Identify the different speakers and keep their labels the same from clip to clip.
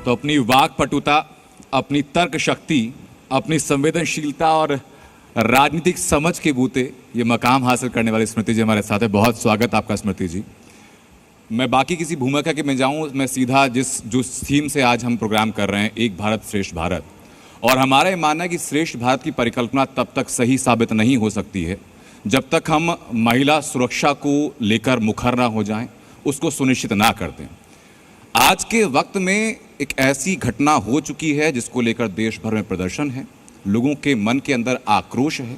Speaker 1: तो अपनी वाक्पटुता, अपनी तर्क शक्ति, अपनी संवेदनशीलता और राजनीतिक समझ के बूते ये मकाम हासिल करने वाली स्मृति जी हमारे साथ है। बहुत स्वागत आपका स्मृति जी। मैं बाकी किसी भूमिका के में जाऊं, मैं सीधा जो थीम से आज हम प्रोग्राम कर रहे हैं, एक भारत श्रेष्ठ भारत, और हमारा ये मानना है कि श्रेष्ठ भारत की परिकल्पना तब तक सही साबित नहीं हो सकती है जब तक हम महिला सुरक्षा को लेकर मुखर ना हो जाएं, उसको सुनिश्चित ना कर दें। आज के वक्त में एक ऐसी घटना हो चुकी है जिसको लेकर देश भर में प्रदर्शन है, लोगों के मन के अंदर आक्रोश है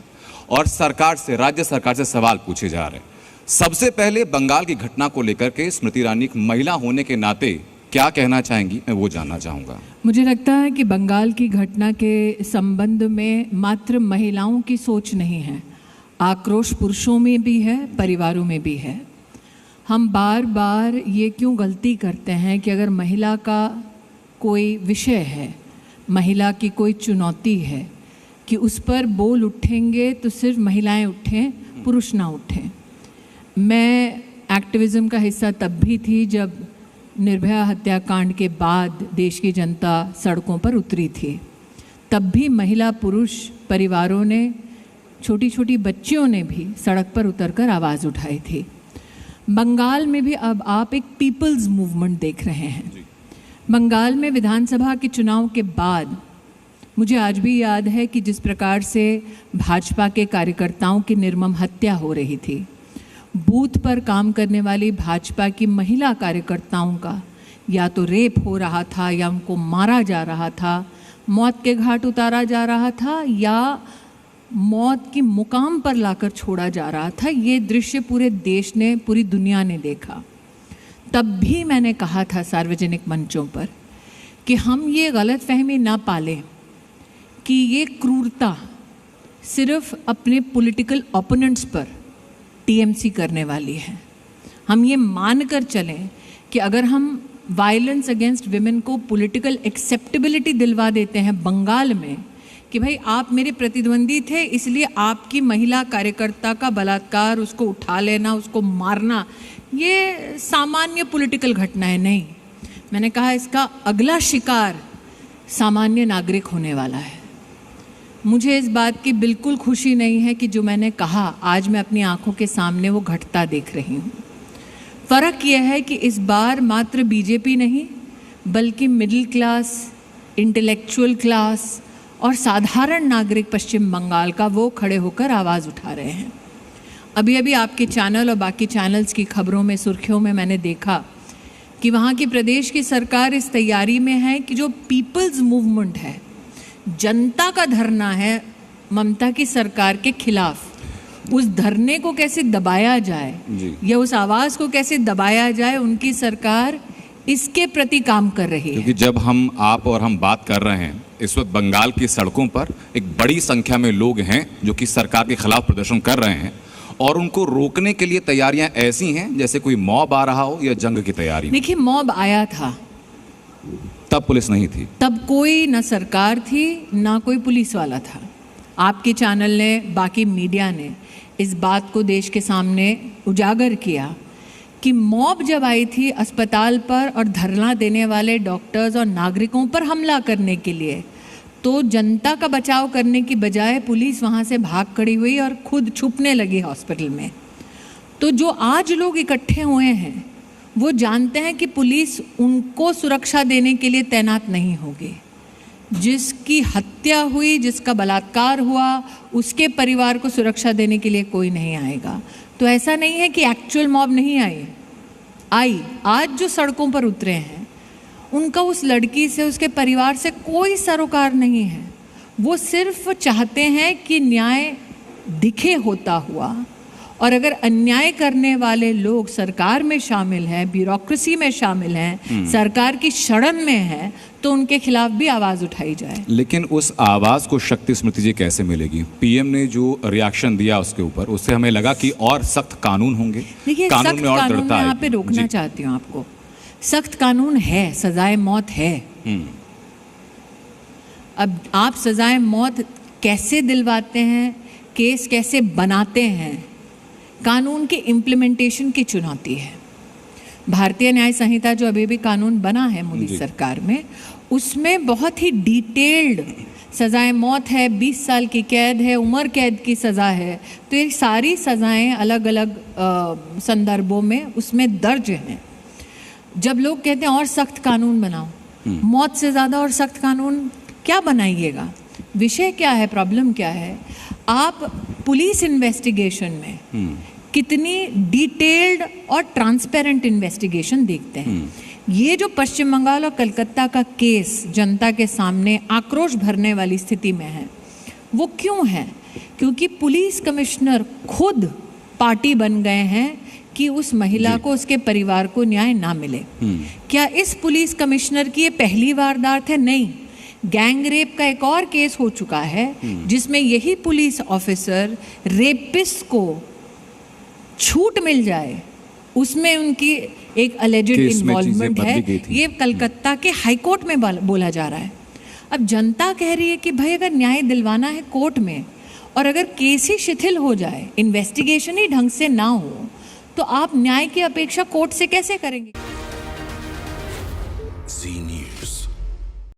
Speaker 1: और सरकार से, राज्य सरकार से सवाल पूछे जा रहे हैं। सबसे पहले बंगाल की घटना को लेकर के स्मृति ईरानी एक महिला होने के नाते क्या कहना चाहेंगी, मैं वो जानना चाहूँगा।
Speaker 2: मुझे लगता है कि बंगाल की घटना के संबंध में मात्र महिलाओं की सोच नहीं है, आक्रोश पुरुषों में भी है, परिवारों में भी है। हम बार बार ये क्यों गलती करते हैं कि अगर महिला का कोई विषय है, महिला की कोई चुनौती है, कि उस पर बोल उठेंगे तो सिर्फ महिलाएं उठें, पुरुष ना उठें। मैं एक्टिविज़म का हिस्सा तब भी थी जब निर्भया हत्याकांड के बाद देश की जनता सड़कों पर उतरी थी। तब भी महिला पुरुष परिवारों ने, छोटी छोटी बच्चियों ने भी सड़क पर उतरकर आवाज़ उठाई थी। बंगाल में भी अब आप एक पीपल्स मूवमेंट देख रहे हैं। बंगाल में विधानसभा के चुनाव के बाद मुझे आज भी याद है कि जिस प्रकार से भाजपा के कार्यकर्ताओं की निर्मम हत्या हो रही थी, बूथ पर काम करने वाली भाजपा की महिला कार्यकर्ताओं का या तो रेप हो रहा था या उनको मारा जा रहा था, मौत के घाट उतारा जा रहा था या मौत की मुकाम पर लाकर छोड़ा जा रहा था। ये दृश्य पूरे देश ने, पूरी दुनिया ने देखा। तब भी मैंने कहा था सार्वजनिक मंचों पर कि हम ये गलतफहमी ना पालें कि ये क्रूरता सिर्फ अपने पॉलिटिकल ओपोनेंट्स पर टीएमसी करने वाली है। हम ये मान कर चलें कि अगर हम वायलेंस अगेंस्ट विमेन को पॉलिटिकल एक्सेप्टेबिलिटी दिलवा देते हैं बंगाल में कि भाई आप मेरे प्रतिद्वंदी थे इसलिए आपकी महिला कार्यकर्ता का बलात्कार, उसको उठा लेना, उसको मारना, ये सामान्य पॉलिटिकल घटना है। नहीं, मैंने कहा इसका अगला शिकार सामान्य नागरिक होने वाला है। मुझे इस बात की बिल्कुल खुशी नहीं है कि जो मैंने कहा आज मैं अपनी आंखों के सामने वो घटता देख रही हूँ। फ़र्क यह है कि इस बार मात्र बीजेपी नहीं बल्कि मिडिल क्लास, इंटेलेक्चुअल क्लास और साधारण नागरिक पश्चिम बंगाल का वो खड़े होकर आवाज़ उठा रहे हैं। अभी अभी आपके चैनल और बाकी चैनल्स की खबरों में, सुर्खियों में मैंने देखा कि वहाँ की प्रदेश की सरकार इस तैयारी में है कि जो पीपल्स मूवमेंट है, जनता का धरना है ममता की सरकार के खिलाफ, उस धरने को कैसे दबाया जाए या उस आवाज़ को कैसे दबाया जाए, उनकी सरकार इसके प्रति काम कर रही है।
Speaker 1: क्योंकि जब हम, आप और हम बात कर रहे हैं, इस वक्त बंगाल की सड़कों पर एक बड़ी संख्या में लोग हैं जो कि सरकार के खिलाफ प्रदर्शन कर रहे हैं और उनको रोकने के लिए तैयारियां ऐसी हैं जैसे कोई मॉब आ रहा हो या जंग की तैयारी।
Speaker 2: देखिए, मॉब आया था,
Speaker 1: तब पुलिस नहीं थी,
Speaker 2: तब कोई न सरकार थी ना कोई पुलिस वाला था। आपके चैनल ने, बाकी मीडिया ने इस बात को देश के सामने उजागर किया कि मॉब जब आई थी अस्पताल पर और धरना देने वाले डॉक्टर्स और नागरिकों पर हमला करने के लिए, तो जनता का बचाव करने की बजाय पुलिस वहाँ से भाग खड़ी हुई और खुद छुपने लगी हॉस्पिटल में। तो जो आज लोग इकट्ठे हुए हैं वो जानते हैं कि पुलिस उनको सुरक्षा देने के लिए तैनात नहीं होगी। जिसकी हत्या हुई, जिसका बलात्कार हुआ, उसके परिवार को सुरक्षा देने के लिए कोई नहीं आएगा। तो ऐसा नहीं है कि एक्चुअल मॉब नहीं आई। आज जो सड़कों पर उतरे हैं उनका उस लड़की से, उसके परिवार से कोई सरोकार नहीं है। वो सिर्फ चाहते हैं कि न्याय दिखे होता हुआ, और अगर अन्याय करने वाले लोग सरकार में शामिल हैं, ब्यूरोक्रेसी में शामिल हैं, सरकार की शरण में हैं, तो उनके खिलाफ भी आवाज़ उठाई जाए।
Speaker 1: लेकिन उस आवाज़ को शक्ति स्मृति जी कैसे मिलेगी? पीएम ने जो रिएक्शन दिया उसके ऊपर, उससे हमें लगा कि और सख्त कानून होंगे।
Speaker 2: देखिए,
Speaker 1: कानून में और दृढ़ता
Speaker 2: यहाँ पे रोकना चाहती हूँ आपको। सख्त कानून है, सजाए मौत है। अब आप सजाए मौत कैसे दिलवाते हैं, केस कैसे बनाते हैं, कानून के इम्प्लीमेंटेशन की चुनौती है। भारतीय न्याय संहिता जो अभी भी कानून बना है मोदी सरकार में, उसमें बहुत ही डिटेल्ड सज़ाएं, मौत है, 20 साल की कैद है, उम्र कैद की सज़ा है, तो ये सारी सज़ाएं अलग अलग संदर्भों में उसमें दर्ज हैं। जब लोग कहते हैं और सख्त कानून बनाओ, मौत से ज़्यादा और सख्त कानून क्या बनाइएगा? विषय क्या है, प्रॉब्लम क्या है? आप पुलिस इन्वेस्टिगेशन में कितनी डिटेल्ड और ट्रांसपेरेंट इन्वेस्टिगेशन देखते हैं। ये जो पश्चिम बंगाल और कलकत्ता का केस जनता के सामने आक्रोश भरने वाली स्थिति में है, वो क्यों है? क्योंकि पुलिस कमिश्नर खुद पार्टी बन गए हैं कि उस महिला को, उसके परिवार को न्याय ना मिले। क्या इस पुलिस कमिश्नर की ये पहली वारदात है? नहीं। गैंग रेप का एक और केस हो चुका है जिसमें यही पुलिस ऑफिसर रेपिस्ट को छूट मिल जाए, उसमें उनकी एक अलेजेड इन्वॉल्वमेंट है। ये कलकत्ता के हाई कोर्ट में बोला जा रहा है। अब जनता कह रही है कि भाई अगर न्याय दिलवाना है कोर्ट में, और अगर केस ही शिथिल हो जाए, इन्वेस्टिगेशन ही ढंग से ना हो, तो आप न्याय की अपेक्षा कोर्ट से कैसे करेंगे?